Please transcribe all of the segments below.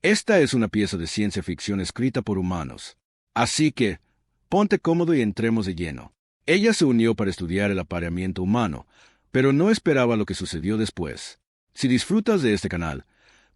Esta es una pieza de ciencia ficción escrita por humanos. Así que, ponte cómodo y entremos de lleno. Ella se unió para estudiar el apareamiento humano, pero no esperaba lo que sucedió después. Si disfrutas de este canal,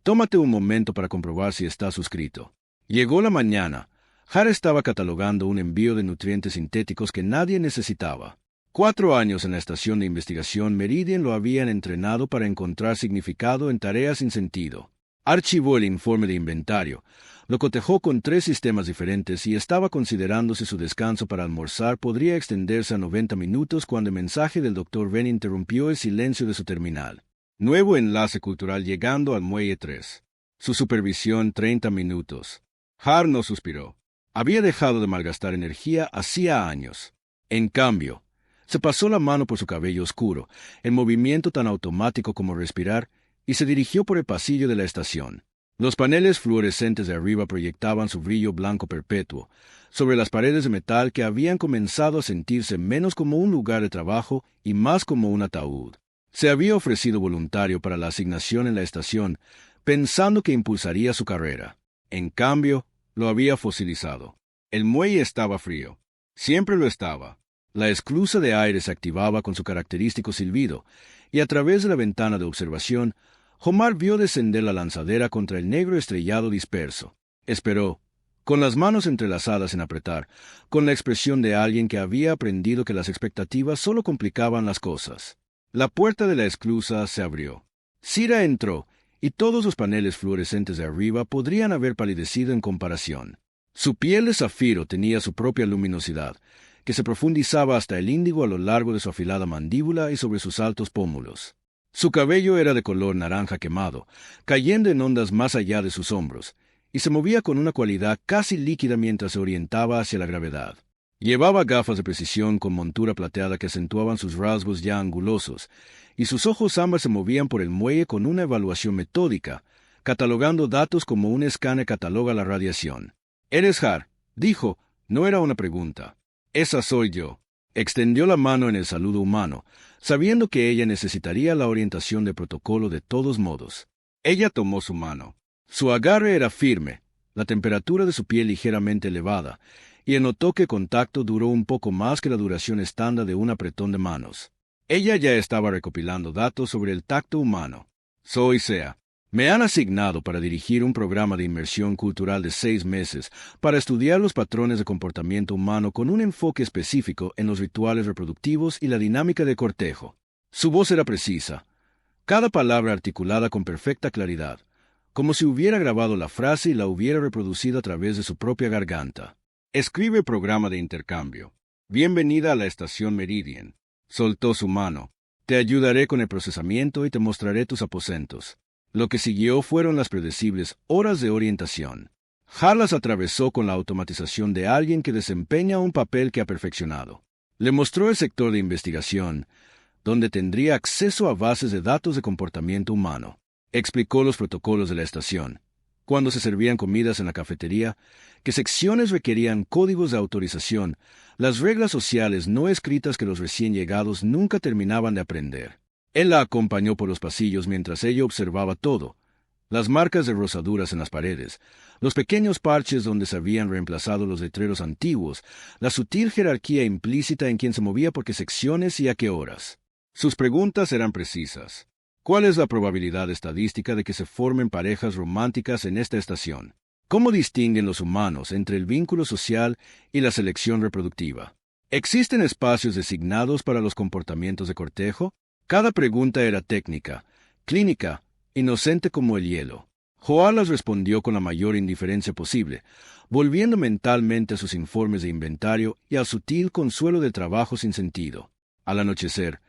tómate un momento para comprobar si estás suscrito. Llegó la mañana. Har estaba catalogando un envío de nutrientes sintéticos que nadie necesitaba. 4 años en la estación de investigación Meridian lo habían entrenado para encontrar significado en tareas sin sentido. Archivó el informe de inventario, lo cotejó con 3 sistemas diferentes y estaba considerando si su descanso para almorzar podría extenderse a 90 minutos cuando el mensaje del Dr. Ben interrumpió el silencio de su terminal. Nuevo enlace cultural llegando al muelle 3. Su supervisión 30 minutos. Har no suspiró. Había dejado de malgastar energía hacía años. En cambio, se pasó la mano por su cabello oscuro, en movimiento tan automático como respirar, y se dirigió por el pasillo de la estación. Los paneles fluorescentes de arriba proyectaban su brillo blanco perpetuo sobre las paredes de metal que habían comenzado a sentirse menos como un lugar de trabajo y más como un ataúd. Se había ofrecido voluntario para la asignación en la estación, pensando que impulsaría su carrera. En cambio, lo había fosilizado. El muelle estaba frío. Siempre lo estaba. La esclusa de aire se activaba con su característico silbido, y a través de la ventana de observación, Homar vio descender la lanzadera contra el negro estrellado disperso. Esperó, con las manos entrelazadas en apretar, con la expresión de alguien que había aprendido que las expectativas solo complicaban las cosas. La puerta de la esclusa se abrió. Cira entró, y todos los paneles fluorescentes de arriba podrían haber palidecido en comparación. Su piel de zafiro tenía su propia luminosidad, que se profundizaba hasta el índigo a lo largo de su afilada mandíbula y sobre sus altos pómulos. Su cabello era de color naranja quemado, cayendo en ondas más allá de sus hombros, y se movía con una cualidad casi líquida mientras se orientaba hacia la gravedad. Llevaba gafas de precisión con montura plateada que acentuaban sus rasgos ya angulosos, y sus ojos ámbar se movían por el muelle con una evaluación metódica, catalogando datos como un escáner cataloga la radiación. «¿Eres Har?», dijo, no era una pregunta. «Esa soy yo». Extendió la mano en el saludo humano, sabiendo que ella necesitaría la orientación de protocolo de todos modos. Ella tomó su mano. Su agarre era firme, la temperatura de su piel ligeramente elevada, y notó que el contacto duró un poco más que la duración estándar de un apretón de manos. Ella ya estaba recopilando datos sobre el tacto humano. «Soy Sea. Me han asignado para dirigir un programa de inmersión cultural de 6 meses para estudiar los patrones de comportamiento humano con un enfoque específico en los rituales reproductivos y la dinámica de cortejo». Su voz era precisa, cada palabra articulada con perfecta claridad, como si hubiera grabado la frase y la hubiera reproducido a través de su propia garganta. «Escribe programa de intercambio. Bienvenida a la estación Meridian». Soltó su mano. «Te ayudaré con el procesamiento y te mostraré tus aposentos». Lo que siguió fueron las predecibles horas de orientación. Har las atravesó con la automatización de alguien que desempeña un papel que ha perfeccionado. Le mostró el sector de investigación, donde tendría acceso a bases de datos de comportamiento humano. Explicó los protocolos de la estación, cuando se servían comidas en la cafetería, que secciones requerían códigos de autorización, las reglas sociales no escritas que los recién llegados nunca terminaban de aprender. Él la acompañó por los pasillos mientras ella observaba todo, las marcas de rozaduras en las paredes, los pequeños parches donde se habían reemplazado los letreros antiguos, la sutil jerarquía implícita en quién se movía por qué secciones y a qué horas. Sus preguntas eran precisas. ¿Cuál es la probabilidad estadística de que se formen parejas románticas en esta estación? ¿Cómo distinguen los humanos entre el vínculo social y la selección reproductiva? ¿Existen espacios designados para los comportamientos de cortejo? Cada pregunta era técnica, clínica, inocente como el hielo. Joar las respondió con la mayor indiferencia posible, volviendo mentalmente a sus informes de inventario y al sutil consuelo del trabajo sin sentido. Al anochecer,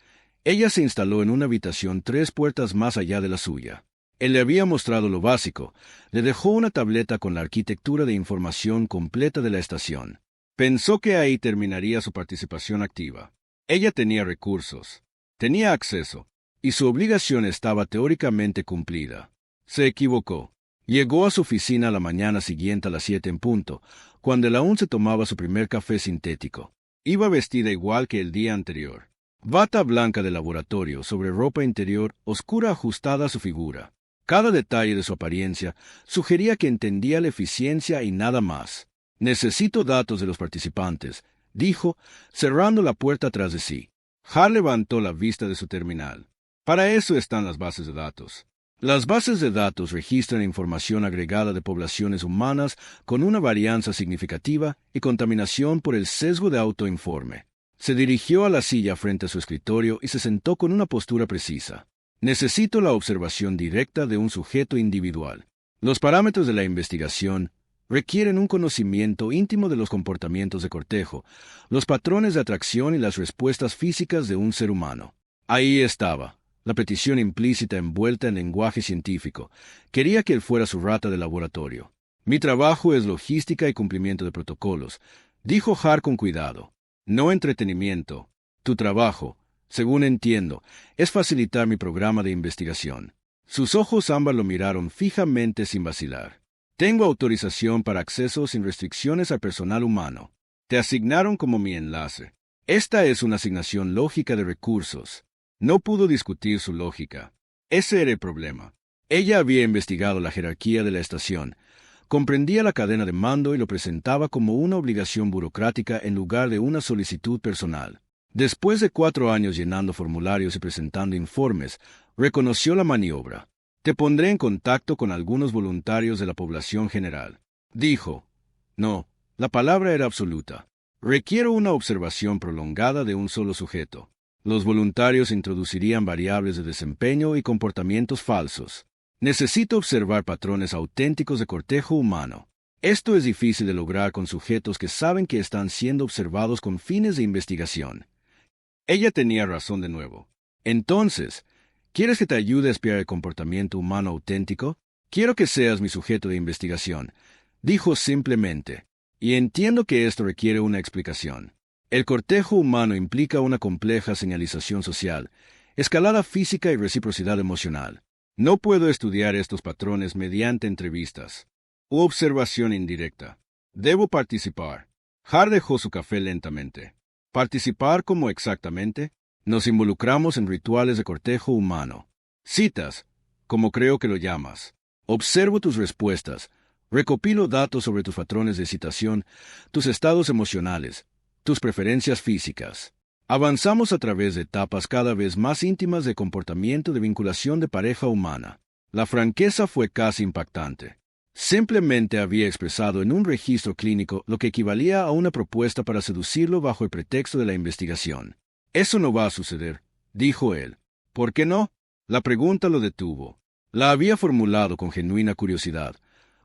ella se instaló en una habitación 3 puertas más allá de la suya. Él le había mostrado lo básico, le dejó una tableta con la arquitectura de información completa de la estación. Pensó que ahí terminaría su participación activa. Ella tenía recursos. Tenía acceso, y su obligación estaba teóricamente cumplida. Se equivocó. Llegó a su oficina la mañana siguiente a las 7 en punto, cuando él aún se tomaba su primer café sintético. Iba vestida igual que el día anterior. Bata blanca de laboratorio sobre ropa interior oscura ajustada a su figura. Cada detalle de su apariencia sugería que entendía la eficiencia y nada más. Necesito datos de los participantes, dijo, cerrando la puerta tras de sí. Hart levantó la vista de su terminal. Para eso están las bases de datos. Las bases de datos registran información agregada de poblaciones humanas con una varianza significativa y contaminación por el sesgo de autoinforme. Se dirigió a la silla frente a su escritorio y se sentó con una postura precisa. Necesito la observación directa de un sujeto individual. Los parámetros de la investigación requieren un conocimiento íntimo de los comportamientos de cortejo, los patrones de atracción y las respuestas físicas de un ser humano. Ahí estaba, la petición implícita envuelta en lenguaje científico. Quería que él fuera su rata de laboratorio. Mi trabajo es logística y cumplimiento de protocolos, dijo Hart con cuidado. No entretenimiento. Tu trabajo, según entiendo, es facilitar mi programa de investigación. Sus ojos ambas lo miraron fijamente sin vacilar. Tengo autorización para acceso sin restricciones al personal humano. Te asignaron como mi enlace. Esta es una asignación lógica de recursos. No pudo discutir su lógica. Ese era el problema. Ella había investigado la jerarquía de la estación, comprendía la cadena de mando y lo presentaba como una obligación burocrática en lugar de una solicitud personal. Después de 4 años llenando formularios y presentando informes, reconoció la maniobra. Te pondré en contacto con algunos voluntarios de la población general. Dijo. No, la palabra era absoluta. Requiero una observación prolongada de un solo sujeto. Los voluntarios introducirían variables de desempeño y comportamientos falsos. Necesito observar patrones auténticos de cortejo humano. Esto es difícil de lograr con sujetos que saben que están siendo observados con fines de investigación. Ella tenía razón de nuevo. Entonces, ¿quieres que te ayude a espiar el comportamiento humano auténtico? Quiero que seas mi sujeto de investigación, dijo simplemente. Y entiendo que esto requiere una explicación. El cortejo humano implica una compleja señalización social, escalada física y reciprocidad emocional. No puedo estudiar estos patrones mediante entrevistas u observación indirecta. Debo participar. Hart dejó su café lentamente. ¿Participar cómo exactamente? Nos involucramos en rituales de cortejo humano. Citas, como creo que lo llamas. Observo tus respuestas. Recopilo datos sobre tus patrones de citación, tus estados emocionales, tus preferencias físicas. Avanzamos a través de etapas cada vez más íntimas de comportamiento de vinculación de pareja humana. La franqueza fue casi impactante. Simplemente había expresado en un registro clínico lo que equivalía a una propuesta para seducirlo bajo el pretexto de la investigación. Eso no va a suceder, dijo él. ¿Por qué no? La pregunta lo detuvo. La había formulado con genuina curiosidad,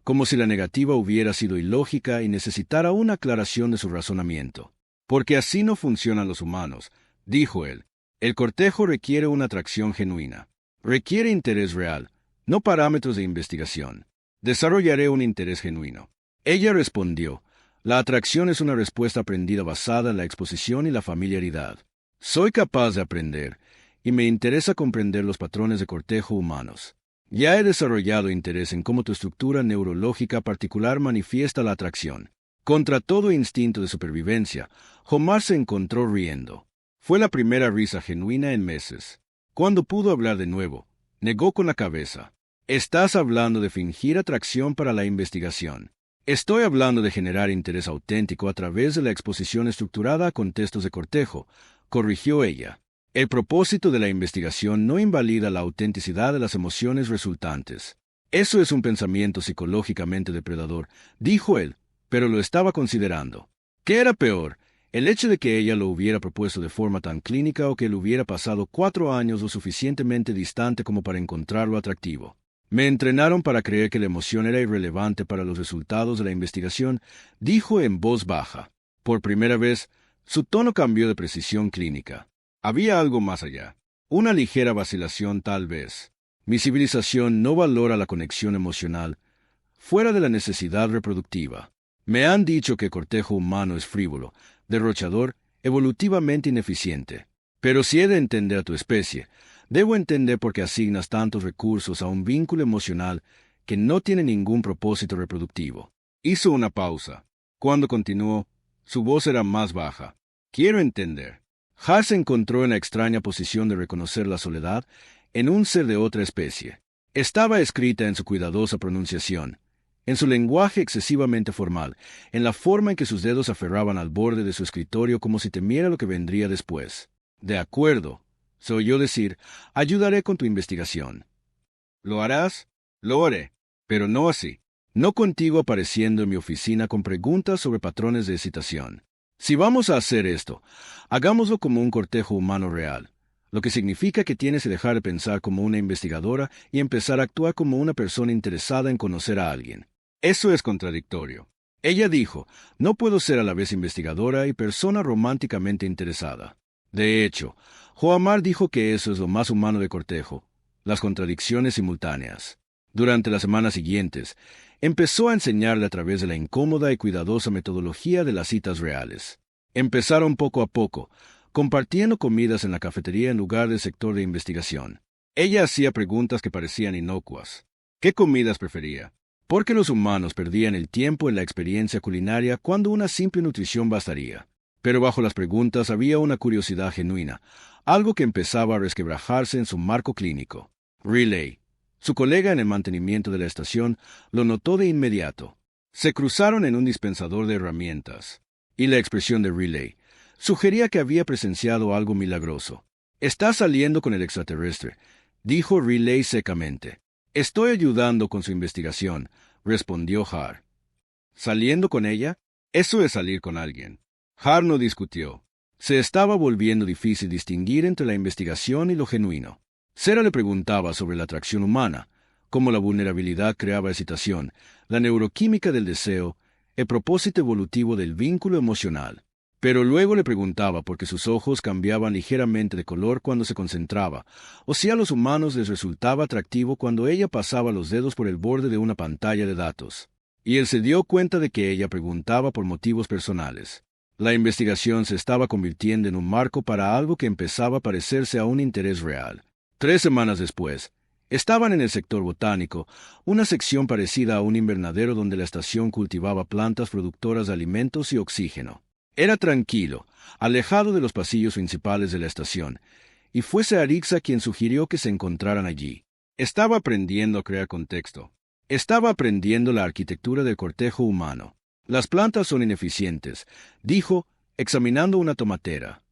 como si la negativa hubiera sido ilógica y necesitara una aclaración de su razonamiento. Porque así no funcionan los humanos, dijo él. El cortejo requiere una atracción genuina. Requiere interés real, no parámetros de investigación. Desarrollaré un interés genuino. Ella respondió. La atracción es una respuesta aprendida basada en la exposición y la familiaridad. Soy capaz de aprender, y me interesa comprender los patrones de cortejo humanos. Ya he desarrollado interés en cómo tu estructura neurológica particular manifiesta la atracción. Contra todo instinto de supervivencia, Omar se encontró riendo. Fue la primera risa genuina en meses. Cuando pudo hablar de nuevo, negó con la cabeza. Estás hablando de fingir atracción para la investigación. Estoy hablando de generar interés auténtico a través de la exposición estructurada a contextos de cortejo, corrigió ella. El propósito de la investigación no invalida la autenticidad de las emociones resultantes. Eso es un pensamiento psicológicamente depredador, dijo él, pero lo estaba considerando. ¿Qué era peor? El hecho de que ella lo hubiera propuesto de forma tan clínica o que él hubiera pasado 4 años lo suficientemente distante como para encontrarlo atractivo. Me entrenaron para creer que la emoción era irrelevante para los resultados de la investigación, dijo en voz baja. Por primera vez, su tono cambió de precisión clínica. Había algo más allá. Una ligera vacilación tal vez. Mi civilización no valora la conexión emocional fuera de la necesidad reproductiva. Me han dicho que el cortejo humano es frívolo, derrochador, evolutivamente ineficiente. Pero si he de entender a tu especie, debo entender por qué asignas tantos recursos a un vínculo emocional que no tiene ningún propósito reproductivo. Hizo una pausa. Cuando continuó, su voz era más baja. Quiero entender. Hart se encontró en la extraña posición de reconocer la soledad en un ser de otra especie. Estaba escrita en su cuidadosa pronunciación, en su lenguaje excesivamente formal, en la forma en que sus dedos aferraban al borde de su escritorio como si temiera lo que vendría después. De acuerdo, se oyó decir, ayudaré con tu investigación. ¿Lo harás? Lo haré, pero no así. No contigo apareciendo en mi oficina con preguntas sobre patrones de excitación. Si vamos a hacer esto, hagámoslo como un cortejo humano real, lo que significa que tienes que dejar de pensar como una investigadora y empezar a actuar como una persona interesada en conocer a alguien. Eso es contradictorio. Ella dijo, no puedo ser a la vez investigadora y persona románticamente interesada. De hecho, Joamar dijo que eso es lo más humano de cortejo, las contradicciones simultáneas. Durante las semanas siguientes, empezó a enseñarle a través de la incómoda y cuidadosa metodología de las citas reales. Empezaron poco a poco, compartiendo comidas en la cafetería en lugar del sector de investigación. Ella hacía preguntas que parecían inocuas. ¿Qué comidas prefería? Porque los humanos perdían el tiempo en la experiencia culinaria cuando una simple nutrición bastaría. Pero bajo las preguntas había una curiosidad genuina, algo que empezaba a resquebrajarse en su marco clínico. Riley, su colega en el mantenimiento de la estación, lo notó de inmediato. Se cruzaron en un dispensador de herramientas, y la expresión de Riley sugería que había presenciado algo milagroso. «Está saliendo con el extraterrestre», dijo Riley secamente. «Estoy ayudando con su investigación», respondió Har. «¿Saliendo con ella? Eso es salir con alguien». Har no discutió. Se estaba volviendo difícil distinguir entre la investigación y lo genuino. Sarah le preguntaba sobre la atracción humana, cómo la vulnerabilidad creaba excitación, la neuroquímica del deseo, el propósito evolutivo del vínculo emocional. Pero luego le preguntaba por qué sus ojos cambiaban ligeramente de color cuando se concentraba, o si a los humanos les resultaba atractivo cuando ella pasaba los dedos por el borde de una pantalla de datos. Y él se dio cuenta de que ella preguntaba por motivos personales. La investigación se estaba convirtiendo en un marco para algo que empezaba a parecerse a un interés real. 3 semanas después, estaban en el sector botánico, una sección parecida a un invernadero donde la estación cultivaba plantas productoras de alimentos y oxígeno. Era tranquilo, alejado de los pasillos principales de la estación, y fue Arixa quien sugirió que se encontraran allí. Estaba aprendiendo a crear contexto. Estaba aprendiendo la arquitectura del cortejo humano. Las plantas son ineficientes, dijo, examinando una tomatera.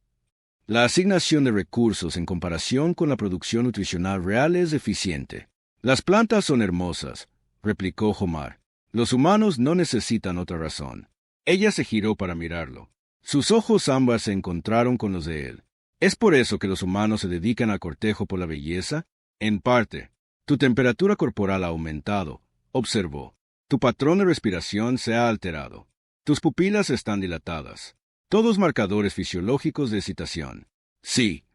La asignación de recursos en comparación con la producción nutricional real es eficiente. Las plantas son hermosas, replicó Homar. Los humanos no necesitan otra razón. Ella se giró para mirarlo. Sus ojos ambas se encontraron con los de él. ¿Es por eso que los humanos se dedican al cortejo por la belleza? En parte. Tu temperatura corporal ha aumentado, observó. Tu patrón de respiración se ha alterado. Tus pupilas están dilatadas. Todos marcadores fisiológicos de excitación. Sí,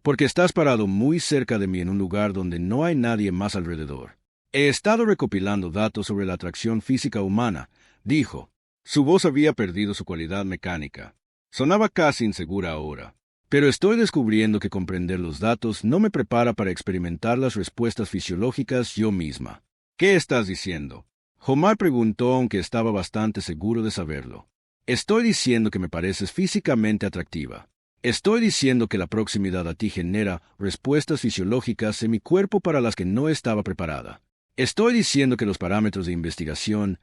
porque estás parado muy cerca de mí en un lugar donde no hay nadie más alrededor. He estado recopilando datos sobre la atracción física humana, dijo. Su voz había perdido su cualidad mecánica. Sonaba casi insegura ahora. Pero estoy descubriendo que comprender los datos no me prepara para experimentar las respuestas fisiológicas yo misma. ¿Qué estás diciendo? Homar preguntó, aunque estaba bastante seguro de saberlo. Estoy diciendo que me pareces físicamente atractiva. Estoy diciendo que la proximidad a ti genera respuestas fisiológicas en mi cuerpo para las que no estaba preparada. Estoy diciendo que los parámetros de investigación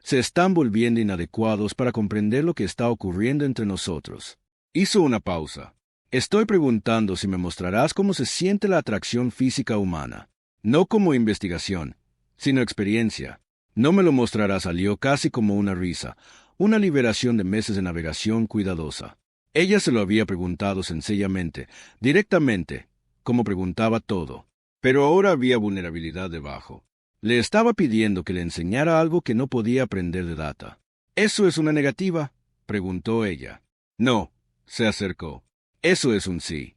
se están volviendo inadecuados para comprender lo que está ocurriendo entre nosotros. Hizo una pausa. Estoy preguntando si me mostrarás cómo se siente la atracción física humana. No como investigación, sino experiencia. No me lo mostrarás, salió casi como una risa, una liberación de meses de navegación cuidadosa. Ella se lo había preguntado sencillamente, directamente, como preguntaba todo. Pero ahora había vulnerabilidad debajo. Le estaba pidiendo que le enseñara algo que no podía aprender de Data. ¿Eso es una negativa?, preguntó ella. No, se acercó. Eso es un sí.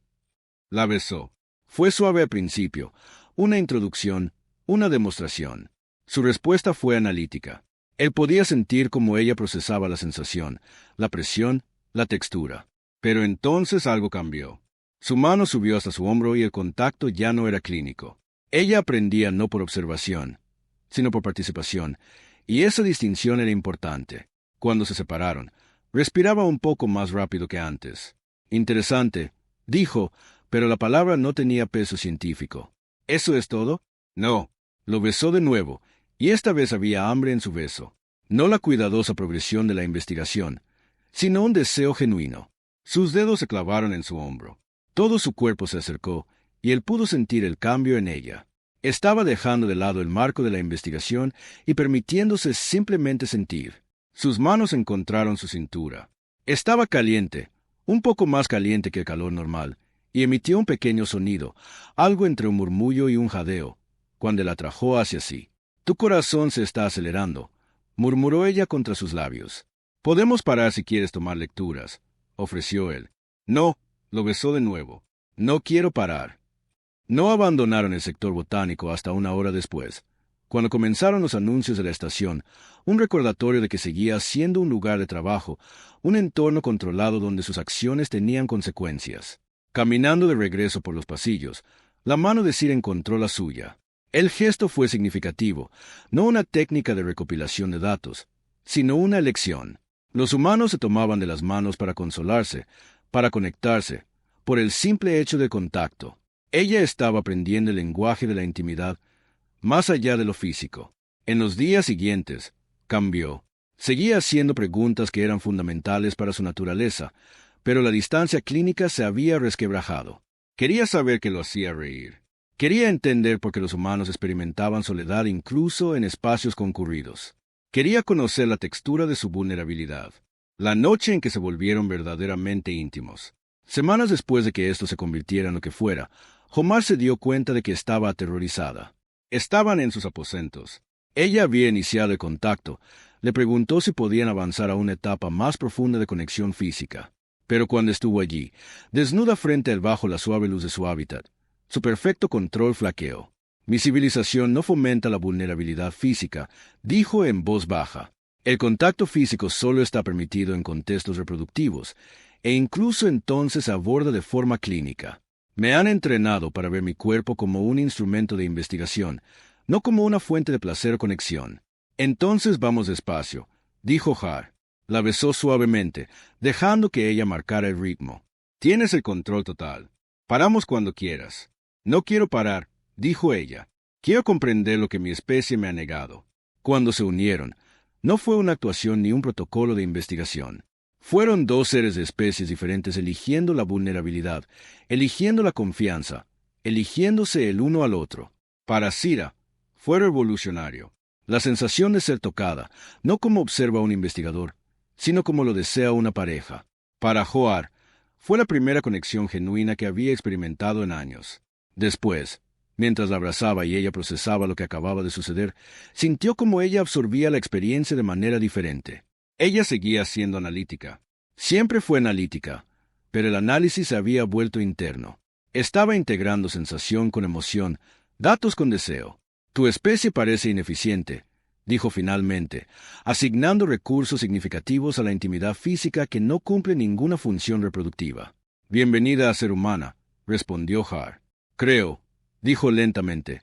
La besó. Fue suave al principio, una introducción, una demostración. Su respuesta fue analítica. Él podía sentir cómo ella procesaba la sensación, la presión, la textura. Pero entonces algo cambió. Su mano subió hasta su hombro y el contacto ya no era clínico. Ella aprendía no por observación, sino por participación, y esa distinción era importante. Cuando se separaron, respiraba un poco más rápido que antes. Interesante, dijo, pero la palabra no tenía peso científico. ¿Eso es todo? No. Lo besó de nuevo, y esta vez había hambre en su beso. No la cuidadosa progresión de la investigación, sino un deseo genuino. Sus dedos se clavaron en su hombro. Todo su cuerpo se acercó, y él pudo sentir el cambio en ella. Estaba dejando de lado el marco de la investigación y permitiéndose simplemente sentir. Sus manos encontraron su cintura. Estaba caliente, un poco más caliente que el calor normal, y emitió un pequeño sonido, algo entre un murmullo y un jadeo, cuando la atrajo hacia sí. «Tu corazón se está acelerando», murmuró ella contra sus labios. «Podemos parar si quieres tomar lecturas», ofreció él. «No», lo besó de nuevo. «No quiero parar». No abandonaron el sector botánico hasta una hora después, cuando comenzaron los anuncios de la estación, un recordatorio de que seguía siendo un lugar de trabajo, un entorno controlado donde sus acciones tenían consecuencias. Caminando de regreso por los pasillos, la mano de Sira encontró la suya. El gesto fue significativo, no una técnica de recopilación de datos, sino una elección. Los humanos se tomaban de las manos para consolarse, para conectarse, por el simple hecho de contacto. Ella estaba aprendiendo el lenguaje de la intimidad, más allá de lo físico. En los días siguientes, cambió. Seguía haciendo preguntas que eran fundamentales para su naturaleza, pero la distancia clínica se había resquebrajado. Quería saber qué lo hacía reír. Quería entender por qué los humanos experimentaban soledad incluso en espacios concurridos. Quería conocer la textura de su vulnerabilidad. La noche en que se volvieron verdaderamente íntimos. Semanas después de que esto se convirtiera en lo que fuera, Homar se dio cuenta de que estaba aterrorizada. Estaban en sus aposentos. Ella había iniciado el contacto. Le preguntó si podían avanzar a una etapa más profunda de conexión física. Pero cuando estuvo allí, desnuda frente a él bajo la suave luz de su hábitat, su perfecto control flaqueó. «Mi civilización no fomenta la vulnerabilidad física», dijo en voz baja. «El contacto físico solo está permitido en contextos reproductivos, e incluso entonces se aborda de forma clínica. Me han entrenado para ver mi cuerpo como un instrumento de investigación, no como una fuente de placer o conexión». «Entonces vamos despacio», dijo Har. La besó suavemente, dejando que ella marcara el ritmo. «Tienes el control total. Paramos cuando quieras». «No quiero parar», dijo ella. «Quiero comprender lo que mi especie me ha negado». Cuando se unieron, no fue una actuación ni un protocolo de investigación. Fueron dos seres de especies diferentes eligiendo la vulnerabilidad, eligiendo la confianza, eligiéndose el uno al otro. Para Sira, fue revolucionario. La sensación de ser tocada, no como observa un investigador, sino como lo desea una pareja. Para Joar, fue la primera conexión genuina que había experimentado en años. Después, mientras la abrazaba y ella procesaba lo que acababa de suceder, sintió como ella absorbía la experiencia de manera diferente. Ella seguía siendo analítica. Siempre fue analítica, pero el análisis se había vuelto interno. Estaba integrando sensación con emoción, datos con deseo. «Tu especie parece ineficiente», dijo finalmente, asignando recursos significativos a la intimidad física que no cumple ninguna función reproductiva. «Bienvenida a ser humana», respondió Har. «Creo», dijo lentamente,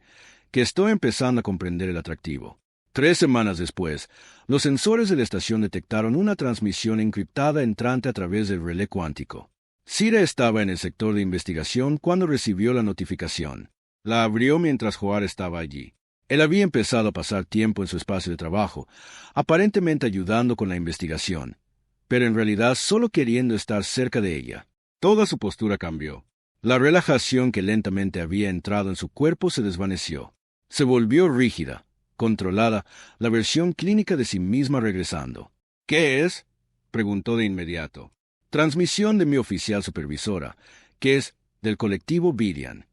«que estoy empezando a comprender el atractivo». 3 semanas después, los sensores de la estación detectaron una transmisión encriptada entrante a través del relé cuántico. Sira estaba en el sector de investigación cuando recibió la notificación. La abrió mientras Joar estaba allí. Él había empezado a pasar tiempo en su espacio de trabajo, aparentemente ayudando con la investigación, pero en realidad solo queriendo estar cerca de ella. Toda su postura cambió. La relajación que lentamente había entrado en su cuerpo se desvaneció. Se volvió rígida, controlada, la versión clínica de sí misma regresando. «¿Qué es?», preguntó de inmediato. «Transmisión de mi oficial supervisora, que es del colectivo Vidian».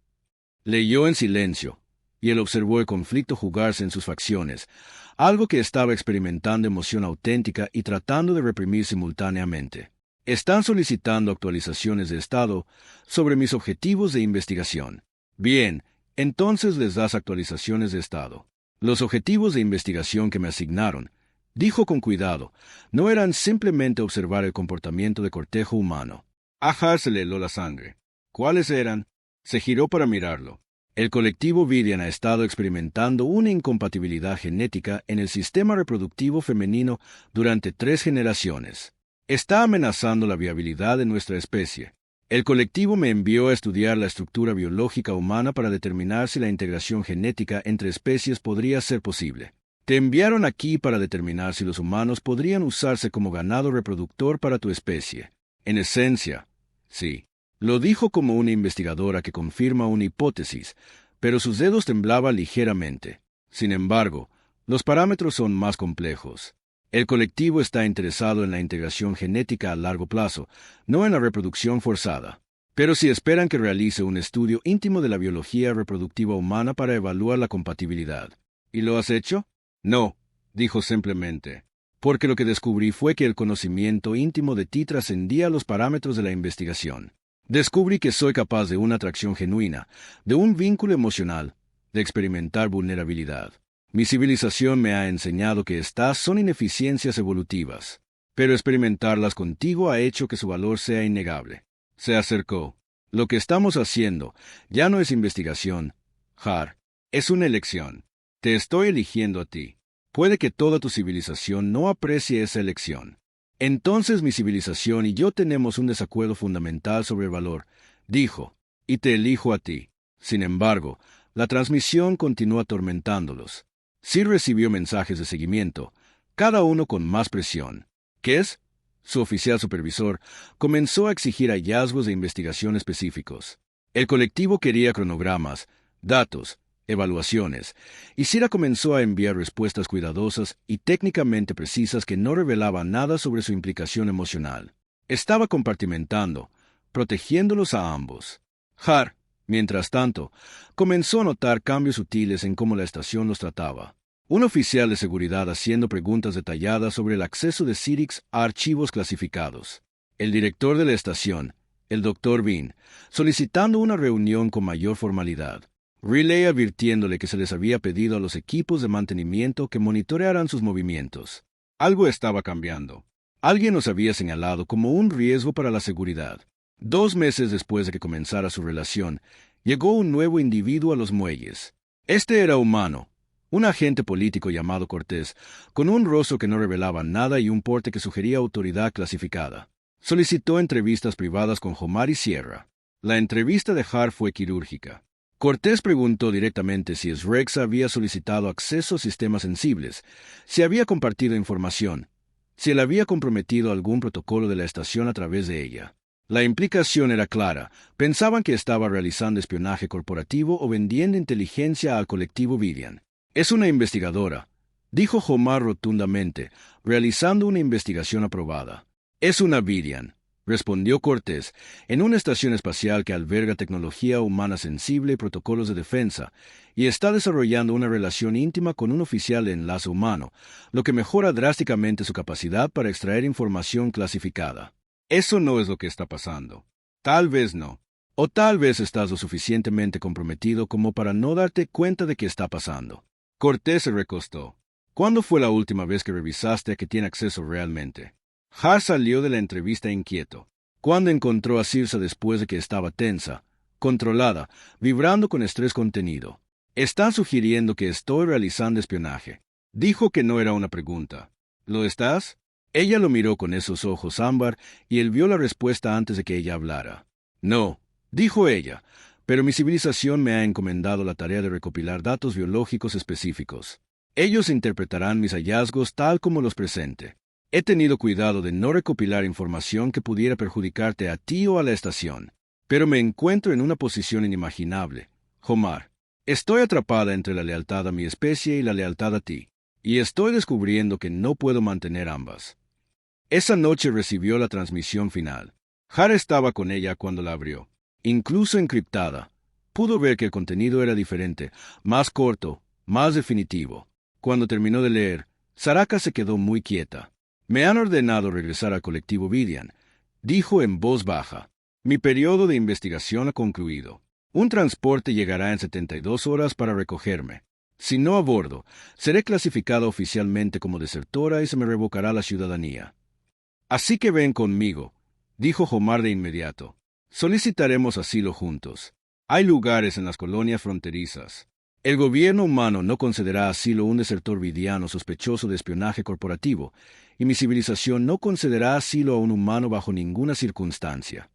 Leyó en silencio, y él observó el conflicto jugarse en sus facciones, algo que estaba experimentando emoción auténtica y tratando de reprimir simultáneamente. «Están solicitando actualizaciones de estado sobre mis objetivos de investigación». «Bien, entonces les das actualizaciones de estado». «Los objetivos de investigación que me asignaron», dijo con cuidado, «no eran simplemente observar el comportamiento de cortejo humano». A Har se le heló la sangre. «¿Cuáles eran?». Se giró para mirarlo. «El colectivo Vidian ha estado experimentando una incompatibilidad genética en el sistema reproductivo femenino durante 3 generaciones. Está amenazando la viabilidad de nuestra especie». El colectivo me envió a estudiar la estructura biológica humana para determinar si la integración genética entre especies podría ser posible. Te enviaron aquí para determinar si los humanos podrían usarse como ganado reproductor para tu especie. En esencia, sí. Lo dijo como una investigadora que confirma una hipótesis, pero sus dedos temblaban ligeramente. Sin embargo, los parámetros son más complejos. El colectivo está interesado en la integración genética a largo plazo, no en la reproducción forzada. Pero si esperan que realice un estudio íntimo de la biología reproductiva humana para evaluar la compatibilidad. ¿Y lo has hecho? No, dijo simplemente. Porque lo que descubrí fue que el conocimiento íntimo de ti trascendía los parámetros de la investigación. Descubrí que soy capaz de una atracción genuina, de un vínculo emocional, de experimentar vulnerabilidad. Mi civilización me ha enseñado que estas son ineficiencias evolutivas, pero experimentarlas contigo ha hecho que su valor sea innegable. Se acercó. Lo que estamos haciendo ya no es investigación, Har, es una elección. Te estoy eligiendo a ti. Puede que toda tu civilización no aprecie esa elección. Entonces mi civilización y yo tenemos un desacuerdo fundamental sobre el valor, dijo, y te elijo a ti. Sin embargo, la transmisión continuó atormentándolos. Sí recibió mensajes de seguimiento, cada uno con más presión. Kes, su oficial supervisor, comenzó a exigir hallazgos de investigación específicos. El colectivo quería cronogramas, datos, evaluaciones, y Sira comenzó a enviar respuestas cuidadosas y técnicamente precisas que no revelaban nada sobre su implicación emocional. Estaba compartimentando, protegiéndolos a ambos. Har, mientras tanto, comenzó a notar cambios sutiles en cómo la estación los trataba. Un oficial de seguridad haciendo preguntas detalladas sobre el acceso de Cyrix a archivos clasificados. El director de la estación, el Dr. Bean, solicitando una reunión con mayor formalidad. Riley advirtiéndole que se les había pedido a los equipos de mantenimiento que monitorearan sus movimientos. Algo estaba cambiando. Alguien nos había señalado como un riesgo para la seguridad. 2 meses después de que comenzara su relación, llegó un nuevo individuo a los muelles. Este era humano, un agente político llamado Cortés, con un rostro que no revelaba nada y un porte que sugería autoridad clasificada. Solicitó entrevistas privadas con Homar y Sierra. La entrevista de Har fue quirúrgica. Cortés preguntó directamente si SREX había solicitado acceso a sistemas sensibles, si había compartido información, si él había comprometido algún protocolo de la estación a través de ella. La implicación era clara. Pensaban que estaba realizando espionaje corporativo o vendiendo inteligencia al colectivo Vidian. Es una investigadora, dijo Homar rotundamente, realizando una investigación aprobada. Es una Vidian, respondió Cortés, en una estación espacial que alberga tecnología humana sensible y protocolos de defensa, y está desarrollando una relación íntima con un oficial de enlace humano, lo que mejora drásticamente su capacidad para extraer información clasificada. Eso no es lo que está pasando. Tal vez no. O tal vez estás lo suficientemente comprometido como para no darte cuenta de que está pasando. Cortés se recostó. ¿Cuándo fue la última vez que revisaste a que tiene acceso realmente? Har salió de la entrevista inquieto. Cuando encontró a Circe después de que estaba tensa, controlada, vibrando con estrés contenido. Están sugiriendo que estoy realizando espionaje. Dijo que no era una pregunta. ¿Lo estás? Ella lo miró con esos ojos ámbar y él vio la respuesta antes de que ella hablara. No, dijo ella, pero mi civilización me ha encomendado la tarea de recopilar datos biológicos específicos. Ellos interpretarán mis hallazgos tal como los presente. He tenido cuidado de no recopilar información que pudiera perjudicarte a ti o a la estación, pero me encuentro en una posición inimaginable. Homar, estoy atrapada entre la lealtad a mi especie y la lealtad a ti, y estoy descubriendo que no puedo mantener ambas. Esa noche recibió la transmisión final. Har estaba con ella cuando la abrió. Incluso encriptada, pudo ver que el contenido era diferente, más corto, más definitivo. Cuando terminó de leer, Saraka se quedó muy quieta. Me han ordenado regresar al colectivo Vidian, dijo en voz baja. Mi periodo de investigación ha concluido. Un transporte llegará en 72 horas para recogerme. Si no a bordo, seré clasificada oficialmente como desertora y se me revocará la ciudadanía. Así que ven conmigo, dijo Homar de inmediato. Solicitaremos asilo juntos. Hay lugares en las colonias fronterizas. El gobierno humano no concederá asilo a un desertor vidiano sospechoso de espionaje corporativo, y mi civilización no concederá asilo a un humano bajo ninguna circunstancia.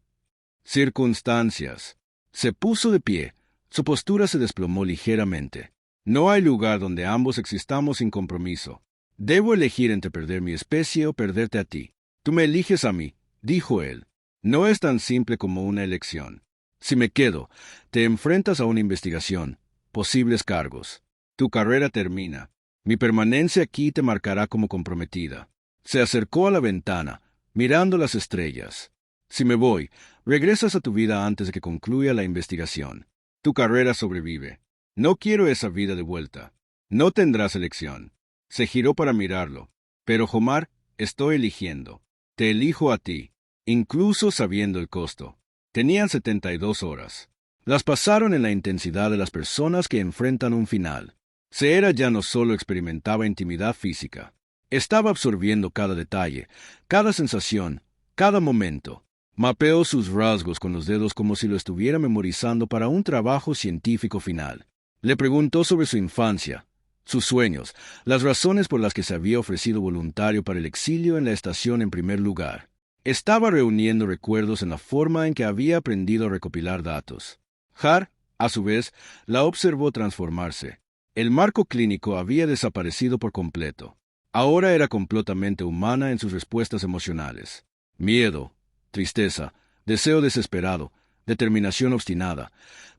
Circunstancias. Se puso de pie. Su postura se desplomó ligeramente. No hay lugar donde ambos existamos sin compromiso. Debo elegir entre perder mi especie o perderte a ti. Tú me eliges a mí, dijo él. No es tan simple como una elección. Si me quedo, te enfrentas a una investigación, posibles cargos. Tu carrera termina. Mi permanencia aquí te marcará como comprometida. Se acercó a la ventana, mirando las estrellas. Si me voy, regresas a tu vida antes de que concluya la investigación. Tu carrera sobrevive. No quiero esa vida de vuelta. No tendrás elección. Se giró para mirarlo. Pero, Homar, estoy eligiendo. Te elijo a ti, incluso sabiendo el costo. Tenían 72 horas. Las pasaron en la intensidad de las personas que enfrentan un final. Seera ya no solo experimentaba intimidad física. Estaba absorbiendo cada detalle, cada sensación, cada momento. Mapeó sus rasgos con los dedos como si lo estuviera memorizando para un trabajo científico final. Le preguntó sobre su infancia, sus sueños, las razones por las que se había ofrecido voluntario para el exilio en la estación en primer lugar. Estaba reuniendo recuerdos en la forma en que había aprendido a recopilar datos. Har, a su vez, la observó transformarse. El marco clínico había desaparecido por completo. Ahora era completamente humana en sus respuestas emocionales. Miedo, tristeza, deseo desesperado, determinación obstinada.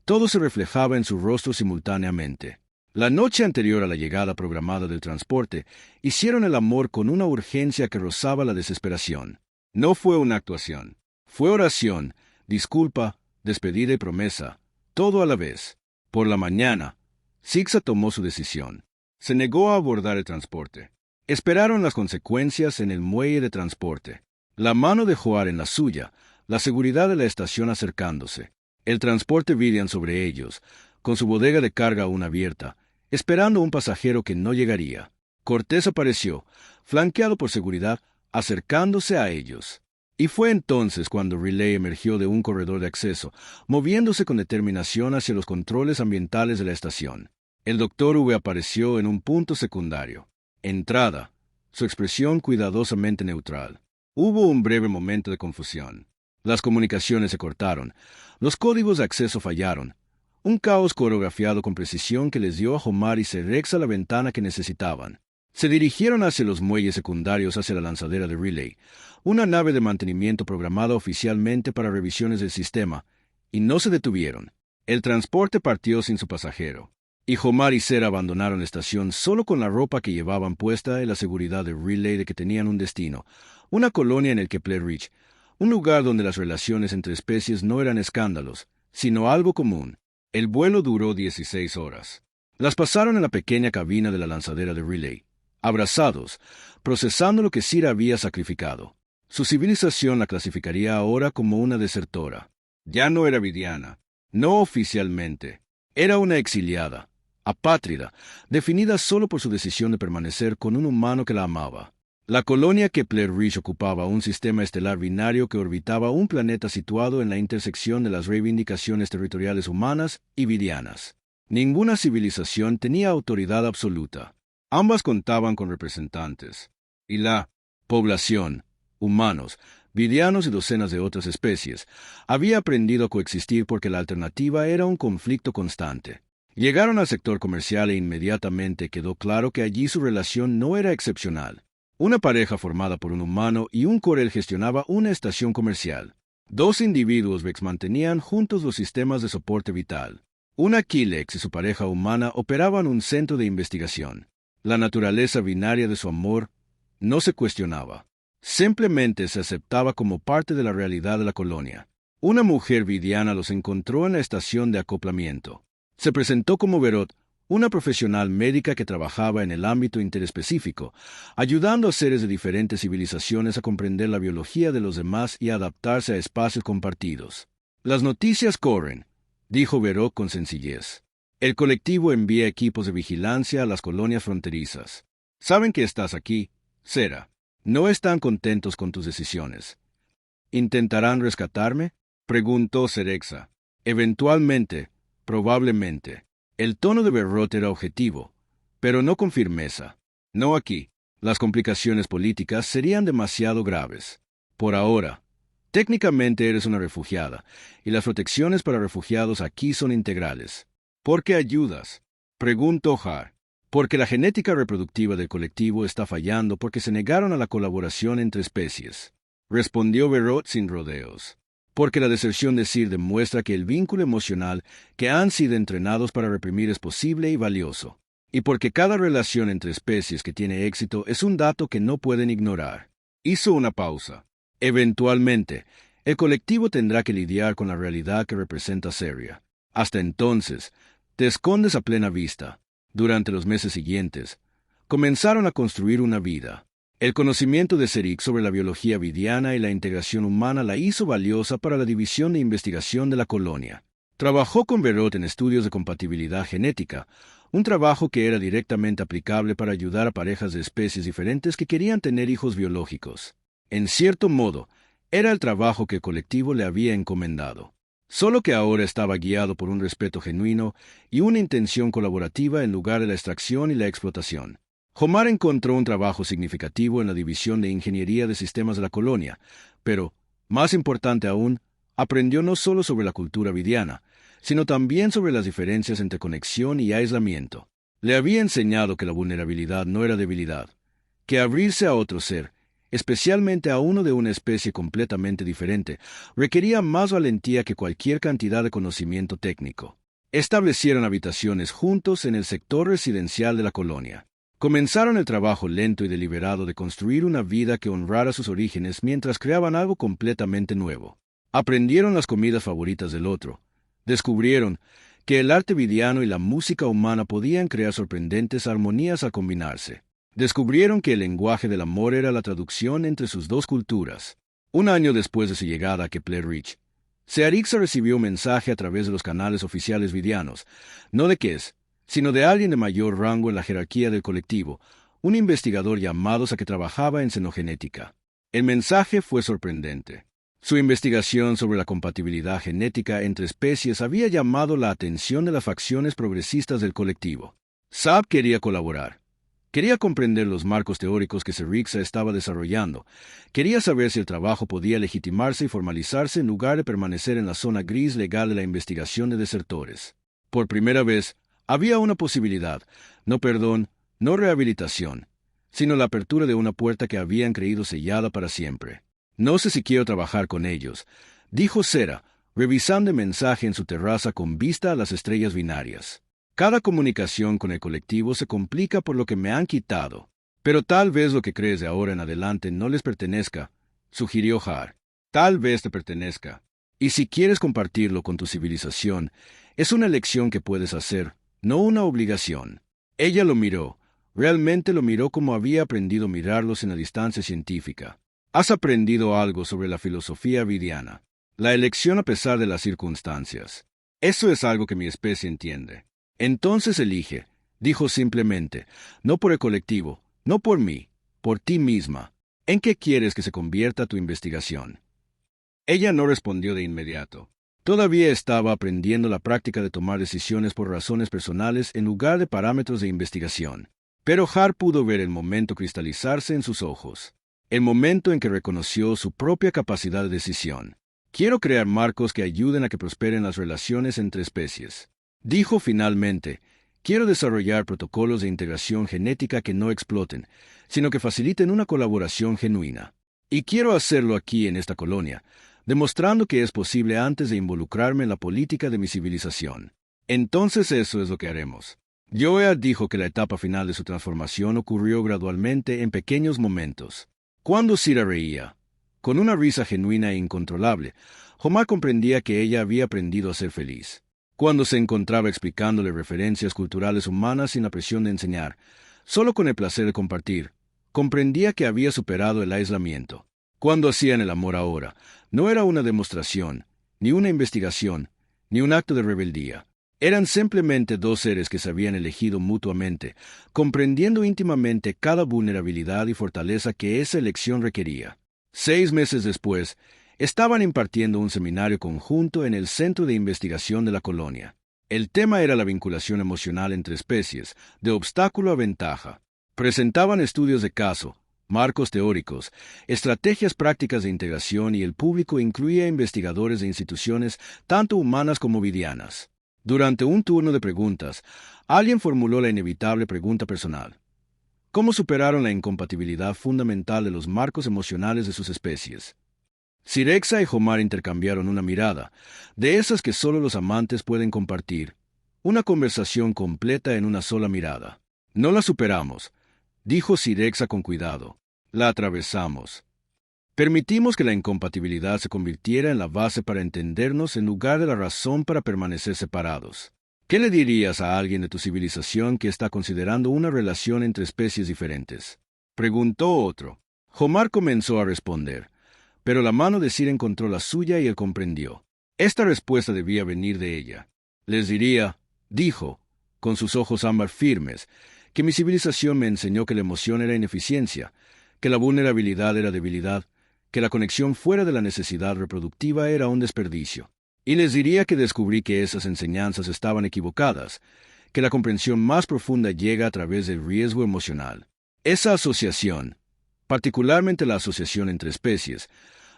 Todo se reflejaba en su rostro simultáneamente. La noche anterior a la llegada programada del transporte, hicieron el amor con una urgencia que rozaba la desesperación. No fue una actuación. Fue oración, disculpa, despedida y promesa, todo a la vez. Por la mañana, Sixa tomó su decisión. Se negó a abordar el transporte. Esperaron las consecuencias en el muelle de transporte. La mano de Joar en la suya, la seguridad de la estación acercándose. El transporte Vidian sobre ellos, con su bodega de carga aún abierta, esperando un pasajero que no llegaría. Cortés apareció, flanqueado por seguridad, acercándose a ellos. Y fue entonces cuando Riley emergió de un corredor de acceso, moviéndose con determinación hacia los controles ambientales de la estación. El Dr. V apareció en un punto secundario. Entrada. Su expresión cuidadosamente neutral. Hubo un breve momento de confusión. Las comunicaciones se cortaron. Los códigos de acceso fallaron. Un caos coreografiado con precisión que les dio a Homar y Serexa la ventana que necesitaban. Se dirigieron hacia los muelles secundarios hacia la lanzadera de Relay, una nave de mantenimiento programada oficialmente para revisiones del sistema, y no se detuvieron. El transporte partió sin su pasajero, y Homar y Sera abandonaron la estación solo con la ropa que llevaban puesta y la seguridad de Relay de que tenían un destino, una colonia en el Kepler Ridge, un lugar donde las relaciones entre especies no eran escándalos, sino algo común. El vuelo duró 16 horas. Las pasaron en la pequeña cabina de la lanzadera de Relay, abrazados, procesando lo que Sira había sacrificado. Su civilización la clasificaría ahora como una desertora. Ya no era vidiana, no oficialmente. Era una exiliada, apátrida, definida solo por su decisión de permanecer con un humano que la amaba. La colonia Kepler Ridge ocupaba un sistema estelar binario que orbitaba un planeta situado en la intersección de las reivindicaciones territoriales humanas y vidianas. Ninguna civilización tenía autoridad absoluta. Ambas contaban con representantes. Y la población, humanos, vidianos y docenas de otras especies, había aprendido a coexistir porque la alternativa era un conflicto constante. Llegaron al sector comercial e inmediatamente quedó claro que allí su relación no era excepcional. Una pareja formada por un humano y un Corel gestionaba una estación comercial. Dos individuos Vex mantenían juntos los sistemas de soporte vital. Una Kilex y su pareja humana operaban un centro de investigación. La naturaleza binaria de su amor no se cuestionaba. Simplemente se aceptaba como parte de la realidad de la colonia. Una mujer vidiana los encontró en la estación de acoplamiento. Se presentó como Verot, una profesional médica que trabajaba en el ámbito interespecífico, ayudando a seres de diferentes civilizaciones a comprender la biología de los demás y a adaptarse a espacios compartidos. Las noticias corren, dijo Verot con sencillez. El colectivo envía equipos de vigilancia a las colonias fronterizas. Saben que estás aquí, Sera. No están contentos con tus decisiones. ¿Intentarán rescatarme?, preguntó Serexa. Eventualmente, probablemente. El tono de Verot era objetivo, pero no con firmeza. No aquí. Las complicaciones políticas serían demasiado graves. Por ahora. Técnicamente eres una refugiada, y las protecciones para refugiados aquí son integrales. ¿Por qué ayudas? Preguntó Har. Porque la genética reproductiva del colectivo está fallando porque se negaron a la colaboración entre especies. Respondió Verrot sin rodeos. Porque la deserción de Sir demuestra que el vínculo emocional que han sido entrenados para reprimir es posible y valioso. Y porque cada relación entre especies que tiene éxito es un dato que no pueden ignorar. Hizo una pausa. Eventualmente, el colectivo tendrá que lidiar con la realidad que representa Seria. Hasta entonces, te escondes a plena vista. Durante los meses siguientes, comenzaron a construir una vida. El conocimiento de Seric sobre la biología vidiana y la integración humana la hizo valiosa para la división de investigación de la colonia. Trabajó con Verrot en estudios de compatibilidad genética, un trabajo que era directamente aplicable para ayudar a parejas de especies diferentes que querían tener hijos biológicos. En cierto modo, era el trabajo que el colectivo le había encomendado. Solo que ahora estaba guiado por un respeto genuino y una intención colaborativa en lugar de la extracción y la explotación. Homar encontró un trabajo significativo en la división de ingeniería de sistemas de la colonia, pero, más importante aún, aprendió no solo sobre la cultura vidiana, sino también sobre las diferencias entre conexión y aislamiento. Le había enseñado que la vulnerabilidad no era debilidad, que abrirse a otro ser, especialmente a uno de una especie completamente diferente, requería más valentía que cualquier cantidad de conocimiento técnico. Establecieron habitaciones juntos en el sector residencial de la colonia. Comenzaron el trabajo lento y deliberado de construir una vida que honrara sus orígenes mientras creaban algo completamente nuevo. Aprendieron las comidas favoritas del otro. Descubrieron que el arte vidiano y la música humana podían crear sorprendentes armonías al combinarse. Descubrieron que el lenguaje del amor era la traducción entre sus dos culturas. Un año después de su llegada a Kepler Ridge, Searixa recibió un mensaje a través de los canales oficiales vidianos, no de Kes, sino de alguien de mayor rango en la jerarquía del colectivo, un investigador llamado a que trabajaba en xenogenética. El mensaje fue sorprendente. Su investigación sobre la compatibilidad genética entre especies había llamado la atención de las facciones progresistas del colectivo. Saab quería colaborar. Quería comprender los marcos teóricos que Searixa estaba desarrollando. Quería saber si el trabajo podía legitimarse y formalizarse en lugar de permanecer en la zona gris legal de la investigación de desertores. Por primera vez, había una posibilidad, no perdón, no rehabilitación, sino la apertura de una puerta que habían creído sellada para siempre. No sé si quiero trabajar con ellos, dijo Sera, revisando el mensaje en su terraza con vista a las estrellas binarias. Cada comunicación con el colectivo se complica por lo que me han quitado. Pero tal vez lo que crees de ahora en adelante no les pertenezca, sugirió Har. Tal vez te pertenezca. Y si quieres compartirlo con tu civilización, es una elección que puedes hacer, no una obligación. Ella lo miró. Realmente lo miró como había aprendido a mirarlos en la distancia científica. Has aprendido algo sobre la filosofía vidiana. La elección a pesar de las circunstancias. Eso es algo que mi especie entiende. Entonces elige, dijo simplemente, no por el colectivo, no por mí, por ti misma. ¿En qué quieres que se convierta tu investigación? Ella no respondió de inmediato. Todavía estaba aprendiendo la práctica de tomar decisiones por razones personales en lugar de parámetros de investigación. Pero Har pudo ver el momento cristalizarse en sus ojos. El momento en que reconoció su propia capacidad de decisión. Quiero crear marcos que ayuden a que prosperen las relaciones entre especies. Dijo finalmente, quiero desarrollar protocolos de integración genética que no exploten, sino que faciliten una colaboración genuina. Y quiero hacerlo aquí en esta colonia, demostrando que es posible antes de involucrarme en la política de mi civilización. Entonces eso es lo que haremos. Joea dijo que la etapa final de su transformación ocurrió gradualmente en pequeños momentos. Cuando Sira reía, con una risa genuina e incontrolable, Homar comprendía que ella había aprendido a ser feliz. Cuando se encontraba explicándole referencias culturales humanas sin la presión de enseñar, solo con el placer de compartir, comprendía que había superado el aislamiento. Cuando hacían el amor ahora, no era una demostración, ni una investigación, ni un acto de rebeldía. Eran simplemente dos seres que se habían elegido mutuamente, comprendiendo íntimamente cada vulnerabilidad y fortaleza que esa elección requería. 6 meses después, estaban impartiendo un seminario conjunto en el Centro de Investigación de la colonia. El tema era la vinculación emocional entre especies, de obstáculo a ventaja. Presentaban estudios de caso, marcos teóricos, estrategias prácticas de integración y el público incluía investigadores de instituciones tanto humanas como vidianas. Durante un turno de preguntas, alguien formuló la inevitable pregunta personal. ¿Cómo superaron la incompatibilidad fundamental de los marcos emocionales de sus especies? Sirexa y Homar intercambiaron una mirada, de esas que solo los amantes pueden compartir, una conversación completa en una sola mirada. No la superamos, dijo Sirexa con cuidado. La atravesamos. Permitimos que la incompatibilidad se convirtiera en la base para entendernos en lugar de la razón para permanecer separados. ¿Qué le dirías a alguien de tu civilización que está considerando una relación entre especies diferentes? Preguntó otro. Homar comenzó a responder, pero la mano de Sir encontró la suya y él comprendió. Esta respuesta debía venir de ella. Les diría, dijo, con sus ojos ámbar firmes, que mi civilización me enseñó que la emoción era ineficiencia, que la vulnerabilidad era debilidad, que la conexión fuera de la necesidad reproductiva era un desperdicio. Y les diría que descubrí que esas enseñanzas estaban equivocadas, que la comprensión más profunda llega a través del riesgo emocional. Esa asociación, particularmente la asociación entre especies,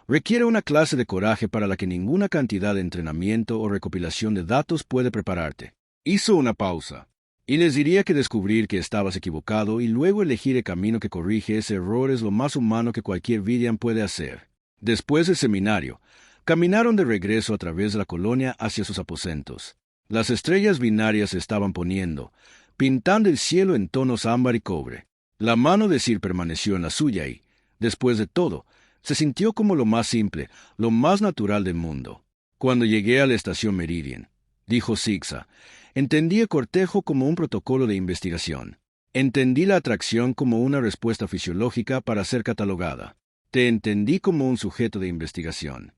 requiere una clase de coraje para la que ninguna cantidad de entrenamiento o recopilación de datos puede prepararte. Hizo una pausa. Y les diría que descubrir que estabas equivocado y luego elegir el camino que corrige ese error es lo más humano que cualquier Vidian puede hacer. Después del seminario, caminaron de regreso a través de la colonia hacia sus aposentos. Las estrellas binarias se estaban poniendo, pintando el cielo en tonos ámbar y cobre. La mano de Sir permaneció en la suya y, después de todo, se sintió como lo más simple, lo más natural del mundo. Cuando llegué a la estación Meridian, dijo Sixa, entendí el cortejo como un protocolo de investigación. Entendí la atracción como una respuesta fisiológica para ser catalogada. Te entendí como un sujeto de investigación.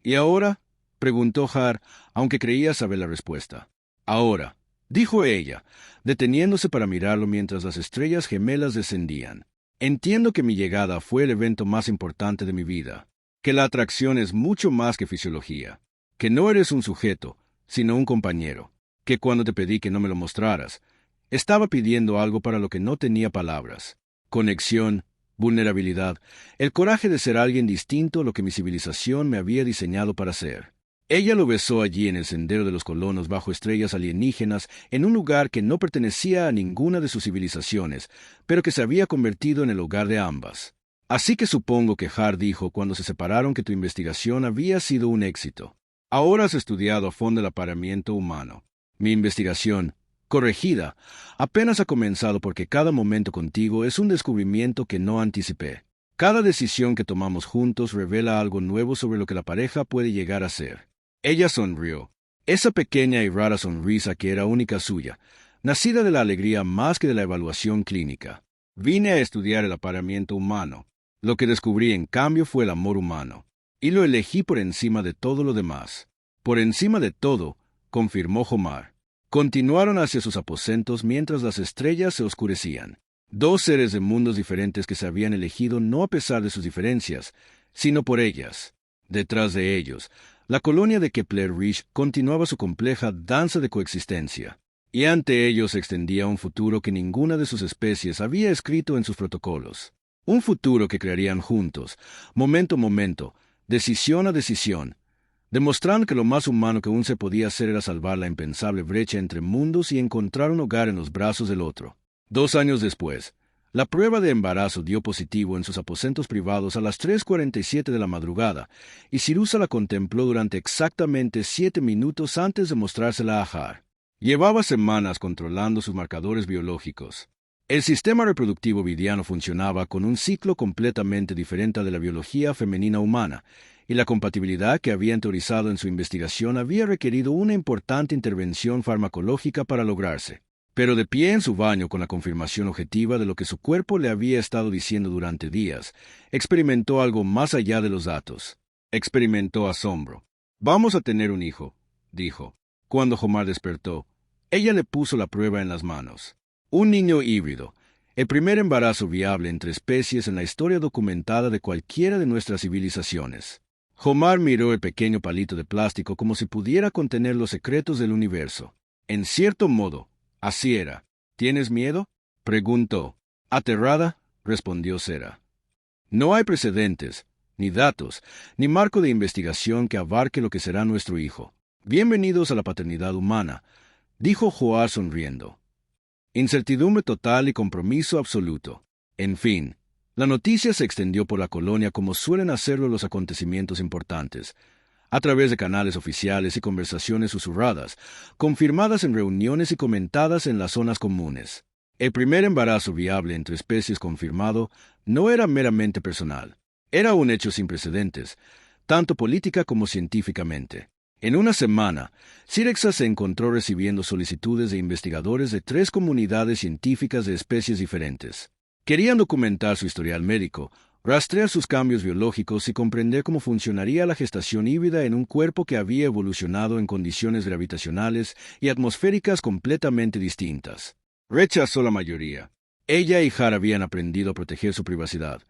¿Y ahora? Preguntó Har, aunque creía saber la respuesta. Ahora, dijo ella, deteniéndose para mirarlo mientras las estrellas gemelas descendían. Entiendo que mi llegada fue el evento más importante de mi vida, que la atracción es mucho más que fisiología, que no eres un sujeto, sino un compañero, que cuando te pedí que no me lo mostraras, estaba pidiendo algo para lo que no tenía palabras. Conexión, vulnerabilidad, el coraje de ser alguien distinto a lo que mi civilización me había diseñado para ser. Ella lo besó allí en el sendero de los colonos bajo estrellas alienígenas, en un lugar que no pertenecía a ninguna de sus civilizaciones, pero que se había convertido en el hogar de ambas. Así que supongo que Har dijo cuando se separaron que tu investigación había sido un éxito. Ahora has estudiado a fondo el apareamiento humano. Mi investigación, corregida, apenas ha comenzado porque cada momento contigo es un descubrimiento que no anticipé. Cada decisión que tomamos juntos revela algo nuevo sobre lo que la pareja puede llegar a ser. Ella sonrió. Esa pequeña y rara sonrisa que era única suya, nacida de la alegría más que de la evaluación clínica. Vine a estudiar el apareamiento humano. Lo que descubrí, en cambio, fue el amor humano. Y lo elegí por encima de todo lo demás. Por encima de todo, confirmó Homar. Continuaron hacia sus aposentos mientras las estrellas se oscurecían. Dos seres de mundos diferentes que se habían elegido no a pesar de sus diferencias, sino por ellas. Detrás de ellos, la colonia de Kepler-Riche continuaba su compleja danza de coexistencia. Y ante ellos se extendía un futuro que ninguna de sus especies había escrito en sus protocolos. Un futuro que crearían juntos, momento a momento, decisión a decisión, demostraron que lo más humano que aún se podía hacer era salvar la impensable brecha entre mundos y encontrar un hogar en los brazos del otro. 2 años después, la prueba de embarazo dio positivo en sus aposentos privados a las 3:47 de la madrugada, y Sirusa la contempló durante exactamente 7 minutos antes de mostrársela a Har. Llevaba semanas controlando sus marcadores biológicos. El sistema reproductivo vidiano funcionaba con un ciclo completamente diferente de la biología femenina humana, y la compatibilidad que habían teorizado en su investigación había requerido una importante intervención farmacológica para lograrse. Pero de pie en su baño con la confirmación objetiva de lo que su cuerpo le había estado diciendo durante días, experimentó algo más allá de los datos. Experimentó asombro. «Vamos a tener un hijo», dijo. Cuando Homar despertó, ella le puso la prueba en las manos. Un niño híbrido, el primer embarazo viable entre especies en la historia documentada de cualquiera de nuestras civilizaciones. Homar miró el pequeño palito de plástico como si pudiera contener los secretos del universo. En cierto modo, así era. «¿Tienes miedo?», preguntó. «Aterrada», respondió Sarah. No hay precedentes, ni datos, ni marco de investigación que abarque lo que será nuestro hijo. Bienvenidos a la paternidad humana, dijo Joar sonriendo. Incertidumbre total y compromiso absoluto. En fin, la noticia se extendió por la colonia como suelen hacerlo los acontecimientos importantes, a través de canales oficiales y conversaciones susurradas, confirmadas en reuniones y comentadas en las zonas comunes. El primer embarazo viable entre especies confirmado no era meramente personal. Era un hecho sin precedentes, tanto política como científicamente. En una semana, Cirexa se encontró recibiendo solicitudes de investigadores de 3 comunidades científicas de especies diferentes. Querían documentar su historial médico, rastrear sus cambios biológicos y comprender cómo funcionaría la gestación híbrida en un cuerpo que había evolucionado en condiciones gravitacionales y atmosféricas completamente distintas. Rechazó la mayoría. Ella y Har habían aprendido a proteger su privacidad,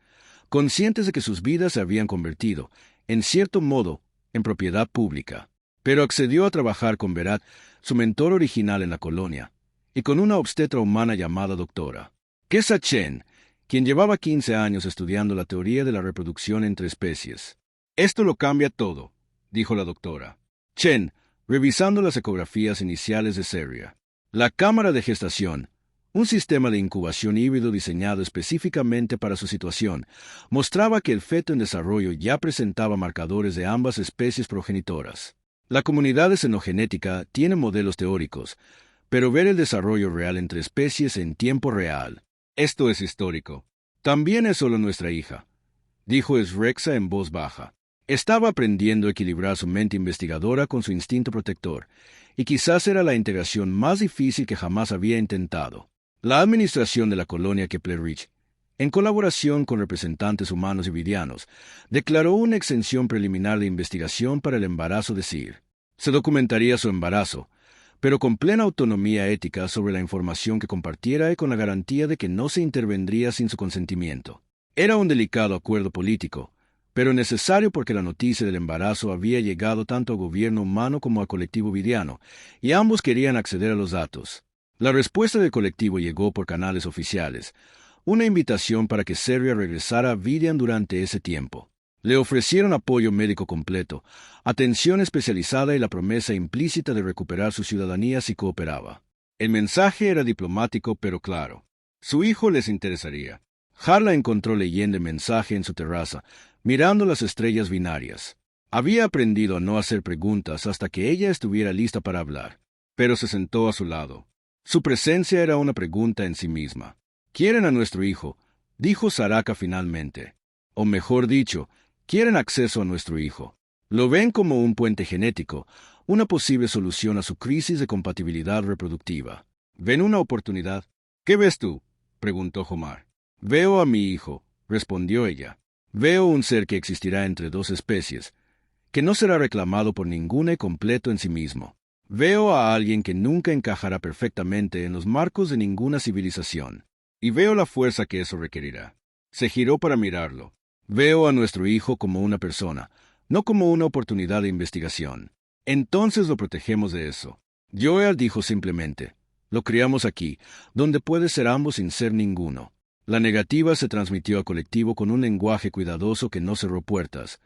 conscientes de que sus vidas se habían convertido, en cierto modo, en propiedad pública. Pero accedió a trabajar con Berat, su mentor original en la colonia, y con una obstetra humana llamada doctora Kesa Chen, quien llevaba 15 años estudiando la teoría de la reproducción entre especies. Esto lo cambia todo, dijo la doctora Chen, revisando las ecografías iniciales de Sarah. La cámara de gestación, un sistema de incubación híbrido diseñado específicamente para su situación, mostraba que el feto en desarrollo ya presentaba marcadores de ambas especies progenitoras. La comunidad de xenogenética tiene modelos teóricos, pero ver el desarrollo real entre especies en tiempo real, esto es histórico. También es solo nuestra hija, dijo Srexa en voz baja. Estaba aprendiendo a equilibrar su mente investigadora con su instinto protector, y quizás era la integración más difícil que jamás había intentado. La administración de la colonia Kepler Ridge, en colaboración con representantes humanos y vidianos, declaró una exención preliminar de investigación para el embarazo de Sir. Se documentaría su embarazo, pero con plena autonomía ética sobre la información que compartiera y con la garantía de que no se intervendría sin su consentimiento. Era un delicado acuerdo político, pero necesario porque la noticia del embarazo había llegado tanto al gobierno humano como al colectivo vidiano, y ambos querían acceder a los datos. La respuesta del colectivo llegó por canales oficiales, una invitación para que Sarah regresara a Vidian durante ese tiempo. Le ofrecieron apoyo médico completo, atención especializada y la promesa implícita de recuperar su ciudadanía si cooperaba. El mensaje era diplomático pero claro. Su hijo les interesaría. Har la encontró leyendo el mensaje en su terraza, mirando las estrellas binarias. Había aprendido a no hacer preguntas hasta que ella estuviera lista para hablar, pero se sentó a su lado. Su presencia era una pregunta en sí misma. «Quieren a nuestro hijo», dijo Saraka finalmente. O mejor dicho, quieren acceso a nuestro hijo. Lo ven como un puente genético, una posible solución a su crisis de compatibilidad reproductiva. ¿Ven una oportunidad? ¿Qué ves tú?, preguntó Homar. Veo a mi hijo, respondió ella. Veo un ser que existirá entre 2 especies, que no será reclamado por ninguna y completo en sí mismo. Veo a alguien que nunca encajará perfectamente en los marcos de ninguna civilización. Y veo la fuerza que eso requerirá. Se giró para mirarlo. Veo a nuestro hijo como una persona, no como una oportunidad de investigación. Entonces lo protegemos de eso. Joel dijo simplemente, lo criamos aquí, donde puede ser ambos sin ser ninguno. La negativa se transmitió al colectivo con un lenguaje cuidadoso que no cerró puertas,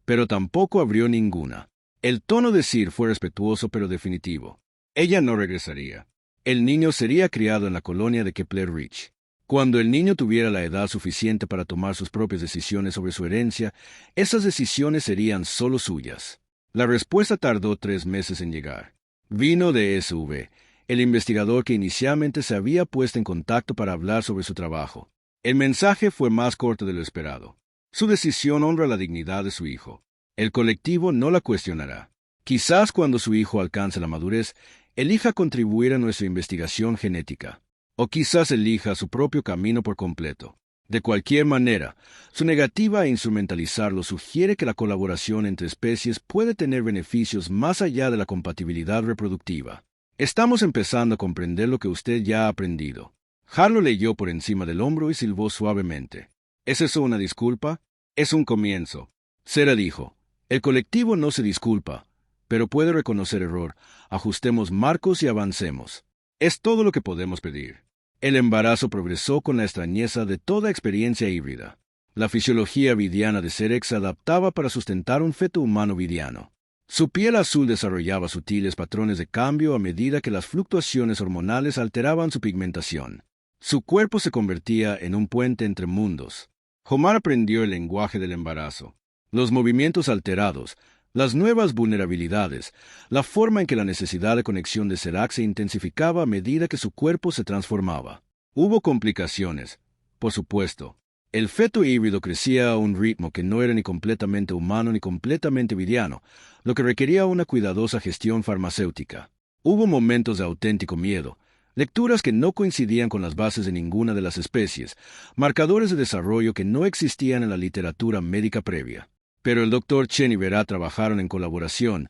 pero tampoco abrió ninguna. El tono de Sir fue respetuoso pero definitivo. Ella no regresaría. El niño sería criado en la colonia de Kepler Ridge. Cuando el niño tuviera la edad suficiente para tomar sus propias decisiones sobre su herencia, esas decisiones serían solo suyas. La respuesta tardó 3 meses en llegar. Vino de SV, el investigador que inicialmente se había puesto en contacto para hablar sobre su trabajo. El mensaje fue más corto de lo esperado. Su decisión honra la dignidad de su hijo. El colectivo no la cuestionará. Quizás cuando su hijo alcance la madurez, elija contribuir a nuestra investigación genética. O quizás elija su propio camino por completo. De cualquier manera, su negativa a instrumentalizarlo sugiere que la colaboración entre especies puede tener beneficios más allá de la compatibilidad reproductiva. Estamos empezando a comprender lo que usted ya ha aprendido. Har lo leyó por encima del hombro y silbó suavemente. ¿Es eso una disculpa? Es un comienzo. Sarah dijo, el colectivo no se disculpa, pero puede reconocer error. Ajustemos marcos y avancemos. Es todo lo que podemos pedir. El embarazo progresó con la extrañeza de toda experiencia híbrida. La fisiología vidiana de Cerex se adaptaba para sustentar un feto humano vidiano. Su piel azul desarrollaba sutiles patrones de cambio a medida que las fluctuaciones hormonales alteraban su pigmentación. Su cuerpo se convertía en un puente entre mundos. Homar aprendió el lenguaje del embarazo. Los movimientos alterados, las nuevas vulnerabilidades, la forma en que la necesidad de conexión de Serac se intensificaba a medida que su cuerpo se transformaba. Hubo complicaciones, por supuesto. El feto híbrido crecía a un ritmo que no era ni completamente humano ni completamente vidiano, lo que requería una cuidadosa gestión farmacéutica. Hubo momentos de auténtico miedo, lecturas que no coincidían con las bases de ninguna de las especies, marcadores de desarrollo que no existían en la literatura médica previa. Pero el Dr. Chen y Vera trabajaron en colaboración,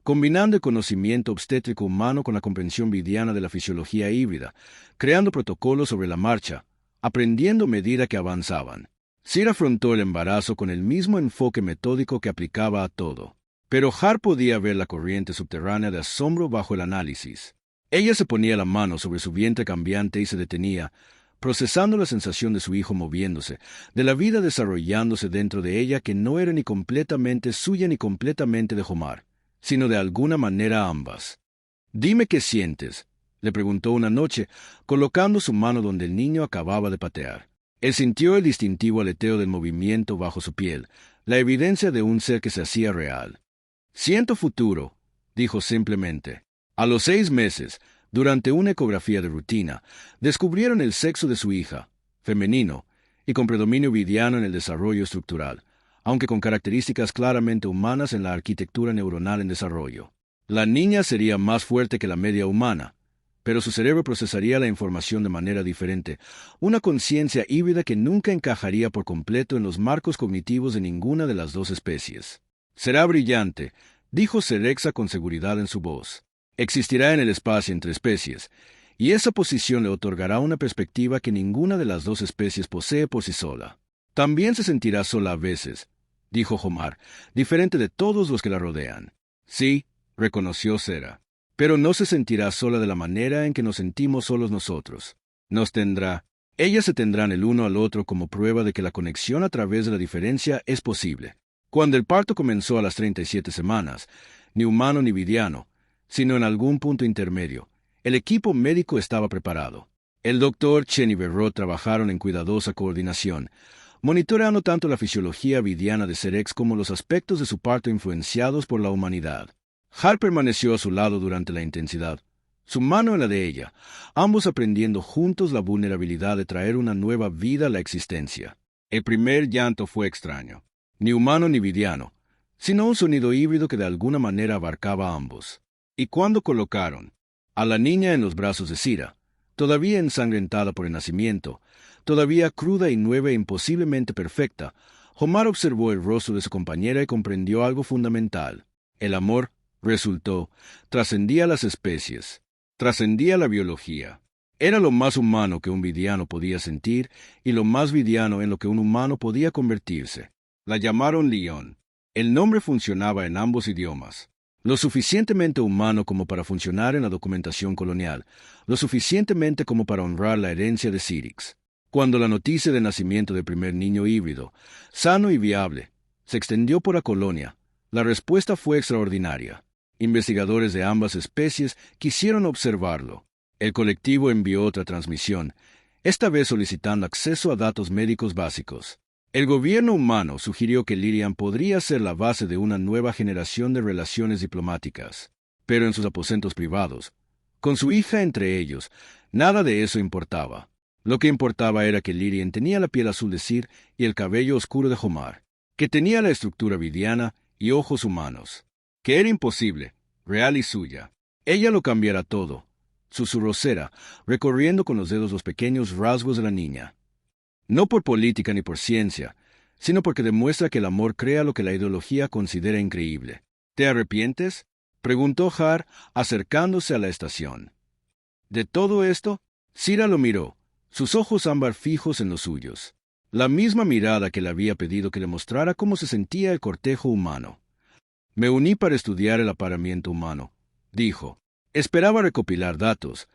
combinando el conocimiento obstétrico humano con la comprensión vidiana de la fisiología híbrida, creando protocolos sobre la marcha, aprendiendo a medida que avanzaban. Sir afrontó el embarazo con el mismo enfoque metódico que aplicaba a todo. Pero Har podía ver la corriente subterránea de asombro bajo el análisis. Ella se ponía la mano sobre su vientre cambiante y se detenía, procesando la sensación de su hijo moviéndose, de la vida desarrollándose dentro de ella que no era ni completamente suya ni completamente de Homar, sino de alguna manera ambas. «Dime qué sientes», le preguntó una noche, colocando su mano donde el niño acababa de patear. Él sintió el distintivo aleteo del movimiento bajo su piel, la evidencia de un ser que se hacía real. «Siento futuro», dijo simplemente. A los 6 meses, durante una ecografía de rutina, descubrieron el sexo de su hija, femenino, y con predominio vidiano en el desarrollo estructural, aunque con características claramente humanas en la arquitectura neuronal en desarrollo. La niña sería más fuerte que la media humana, pero su cerebro procesaría la información de manera diferente, una conciencia híbrida que nunca encajaría por completo en los marcos cognitivos de ninguna de las dos especies. «Será brillante», dijo Cerexa con seguridad en su voz. «Existirá en el espacio entre especies, y esa posición le otorgará una perspectiva que ninguna de las dos especies posee por sí sola. También se sentirá sola a veces», dijo Homar, «diferente de todos los que la rodean». «Sí», reconoció Sera. «Pero no se sentirá sola de la manera en que nos sentimos solos nosotros. Nos tendrá. Ellas se tendrán el uno al otro como prueba de que la conexión a través de la diferencia es posible». Cuando el parto comenzó a las 37 semanas, ni humano ni vidiano, sino en algún punto intermedio, el equipo médico estaba preparado. El doctor Chen y Verrot trabajaron en cuidadosa coordinación, monitoreando tanto la fisiología vidiana de Cerex como los aspectos de su parto influenciados por la humanidad. Har permaneció a su lado durante la intensidad, su mano en la de ella, ambos aprendiendo juntos la vulnerabilidad de traer una nueva vida a la existencia. El primer llanto fue extraño, ni humano ni vidiano, sino un sonido híbrido que de alguna manera abarcaba a ambos. Y cuando colocaron a la niña en los brazos de Sira, todavía ensangrentada por el nacimiento, todavía cruda y nueva e imposiblemente perfecta, Homar observó el rostro de su compañera y comprendió algo fundamental. El amor, resultó, trascendía las especies, trascendía la biología. Era lo más humano que un vidiano podía sentir y lo más vidiano en lo que un humano podía convertirse. La llamaron Leon. El nombre funcionaba en ambos idiomas. Lo suficientemente humano como para funcionar en la documentación colonial, lo suficientemente como para honrar la herencia de Cyrix. Cuando la noticia del nacimiento del primer niño híbrido, sano y viable, se extendió por la colonia, la respuesta fue extraordinaria. Investigadores de ambas especies quisieron observarlo. El colectivo envió otra transmisión, esta vez solicitando acceso a datos médicos básicos. El gobierno humano sugirió que Lirian podría ser la base de una nueva generación de relaciones diplomáticas. Pero en sus aposentos privados, con su hija entre ellos, nada de eso importaba. Lo que importaba era que Lirian tenía la piel azul de Sir y el cabello oscuro de Homar, que tenía la estructura vidiana y ojos humanos, que era imposible, real y suya. Ella lo cambiará todo, susurró Sera, recorriendo con los dedos los pequeños rasgos de la niña. No por política ni por ciencia, sino porque demuestra que el amor crea lo que la ideología considera increíble. ¿Te arrepientes?, preguntó Har, acercándose a la estación. ¿De todo esto? Sira lo miró, sus ojos ámbar fijos en los suyos. La misma mirada que le había pedido que le mostrara cómo se sentía el cortejo humano. Me uní para estudiar el apareamiento humano, dijo. Esperaba recopilar datos,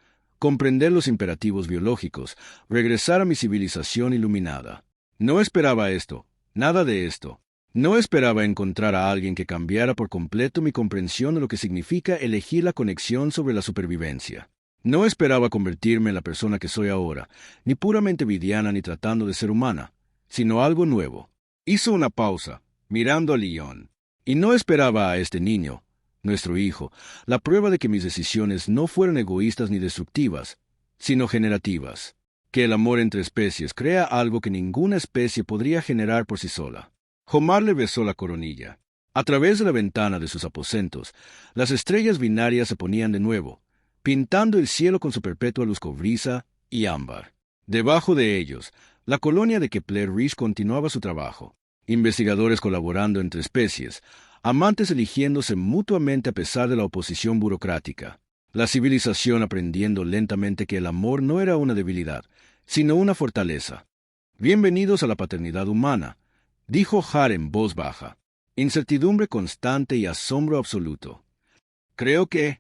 comprender los imperativos biológicos, regresar a mi civilización iluminada. No esperaba esto, nada de esto. No esperaba encontrar a alguien que cambiara por completo mi comprensión de lo que significa elegir la conexión sobre la supervivencia. No esperaba convertirme en la persona que soy ahora, ni puramente vidiana ni tratando de ser humana, sino algo nuevo. Hizo una pausa, mirando a Leon. Y no esperaba a este niño, nuestro hijo, la prueba de que mis decisiones no fueron egoístas ni destructivas, sino generativas. Que el amor entre especies crea algo que ninguna especie podría generar por sí sola. Homar le besó la coronilla. A través de la ventana de sus aposentos, las estrellas binarias se ponían de nuevo, pintando el cielo con su perpetua luz cobriza y ámbar. Debajo de ellos, la colonia de Kepler-Riche continuaba su trabajo. Investigadores colaborando entre especies, amantes eligiéndose mutuamente a pesar de la oposición burocrática. La civilización aprendiendo lentamente que el amor no era una debilidad, sino una fortaleza. Bienvenidos a la paternidad humana, dijo Har en voz baja. Incertidumbre constante y asombro absoluto. Creo que...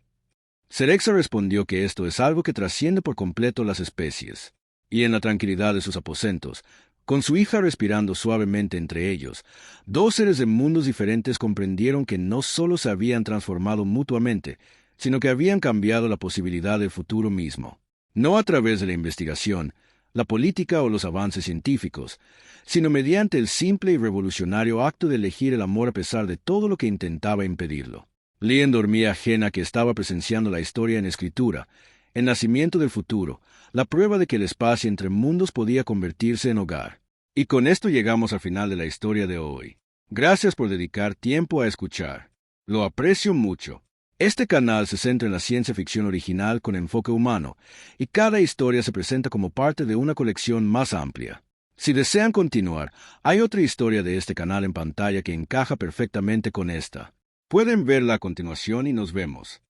Cerexa respondió que esto es algo que trasciende por completo las especies. Y en la tranquilidad de sus aposentos, con su hija respirando suavemente entre ellos, dos seres de mundos diferentes comprendieron que no solo se habían transformado mutuamente, sino que habían cambiado la posibilidad del futuro mismo. No a través de la investigación, la política o los avances científicos, sino mediante el simple y revolucionario acto de elegir el amor a pesar de todo lo que intentaba impedirlo. Leon dormía ajena que estaba presenciando la historia en escritura, el nacimiento del futuro, la prueba de que el espacio entre mundos podía convertirse en hogar. Y con esto llegamos al final de la historia de hoy. Gracias por dedicar tiempo a escuchar. Lo aprecio mucho. Este canal se centra en la ciencia ficción original con enfoque humano, y cada historia se presenta como parte de una colección más amplia. Si desean continuar, hay otra historia de este canal en pantalla que encaja perfectamente con esta. Pueden verla a continuación y nos vemos.